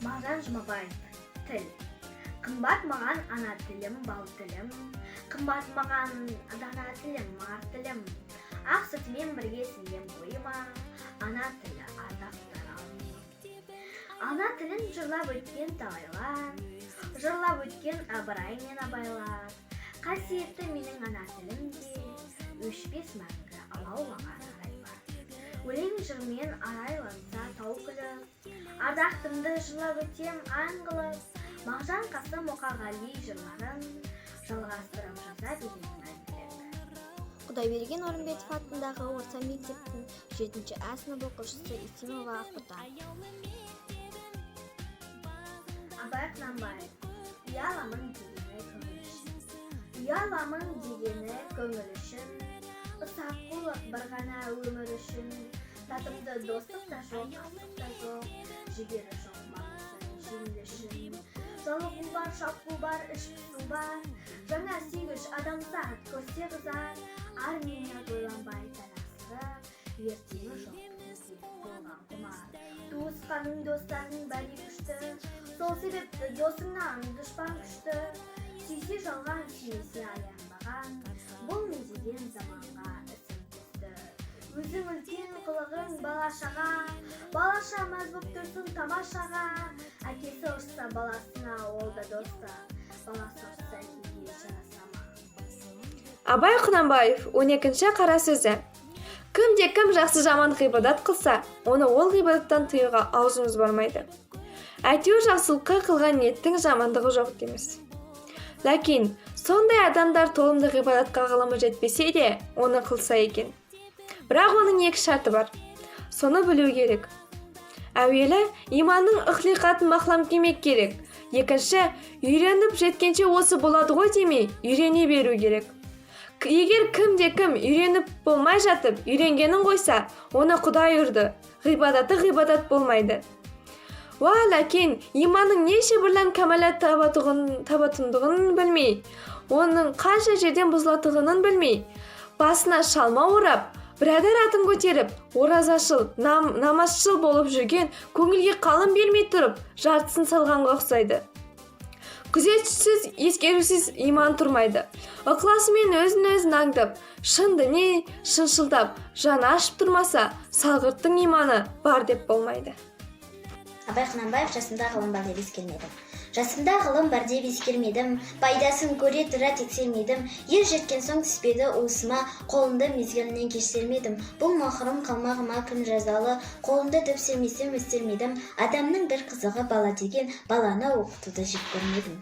Мағжан Жұмабаев. Тіл. Қымбат маған ана тілім, бал тілім. Қымбат маған дана тілім, мар тілім. Ақ сүтімен бірге сіңген бойыма, ана тілі ардақтар алым. Ана тілін жырлап өткен талайлар, жырлап өткен Ыбырай мен Абайлар. Қасиетті менің ана тілімде, өшпес мәңгі алаулаған арай бар. Өлең жырмен арайланса тау күліп, ардақтымды жырлап өтем аңғылып, Мағжан Қасым Мұқағали жырларын жалғастырып жаза беретін әңгімелері. Құдайберген Орынбетов атындағы орта мектептің 7-ші А сынып оқушысы Исимова Ақбота. Абай Құнанбаев. Ұяламын дегені көңіл үшін. Ұяламын дегені көңіл үшін. Ұсақ қулық бір ғана өмір үшін. Татымды достық та жоқ, астық та жоқ. Жігері жоқ маңызын жеңіл үшін. Жалығу бар, шапқу бар, іш пысу бар. Жаңа сүйгіш адамзат көрсе қызар. Армения ойланбай танасырып, ертеңі жоқ бізде болған құмар. Туысқаның, достарың бәле күшті. Сол себепті досыңнан дұшпан күшті. Сүйсе жалған, сүймесе аянбаған. Бұл не деген заманға ісім түсті. Өзің үлкен қылығың балашаға, балаша мәз боп тұрсын тамашаға. Әкесі ұрса баласына, ол да досы, баласы ұрса әкеге жарасама. Абай Құнанбаев 12-ші қара сөзі. Кім-кім жақсы жаман ғибадат қылса, оны ол ғибадаттан тыюға аузымыз бармайды. Әйтеуір жақсылыққа қылған ниеттің жамандығы жоқ дейміз. Ләкин, сондай адамдар толымды ғибадатқа ғылымы жетпесе де, оны қылса екен. Бірақ оның екі шарты бар. Соны білу керек. Әуелі, иманның ықлиқатын мақлам кемек керек. Екінші, үйреніп жеткенше осы болады ғой демей, үйрене беру керек. Егер кім үйреніп болмай жатып, үйренгенін қойса, оны Құдай ұрды. Ғибадаты ғибадат болмайды. Ләкин, иманның неше бірлен кәмәлат табатындығын білмей, оның қанша жерден бұзылатығының білмей, басына шалма орап, бірадар атын көтеріп, оразашыл, намазшыл болып жүрген көңілге қалым бермей тұрып, жартысын салғанға ұқсайды. Күзетшісіз, ескерусіз иман тұрмайды. Ықыласымен өзін аңдып, шын діни шыншылдап, жаны ашып тұрмаса, салғырттың иманы бар деп болмайды. Абай Құнанбаев жасымда ғылым бар деп ескермедім. Жасымда ғылым бар деп ескермедім, пайдасын көре тұра тексермедім, ер жеткен соң түспеді уысыма, қолымды мезгілінен кешірмедім. Бұл махрұм қалмағыма кім жазалы, қолымды дөпсірмесем өстермедім, адамның бір қызығы бала деген, баланы оқытуды жек көрмедім.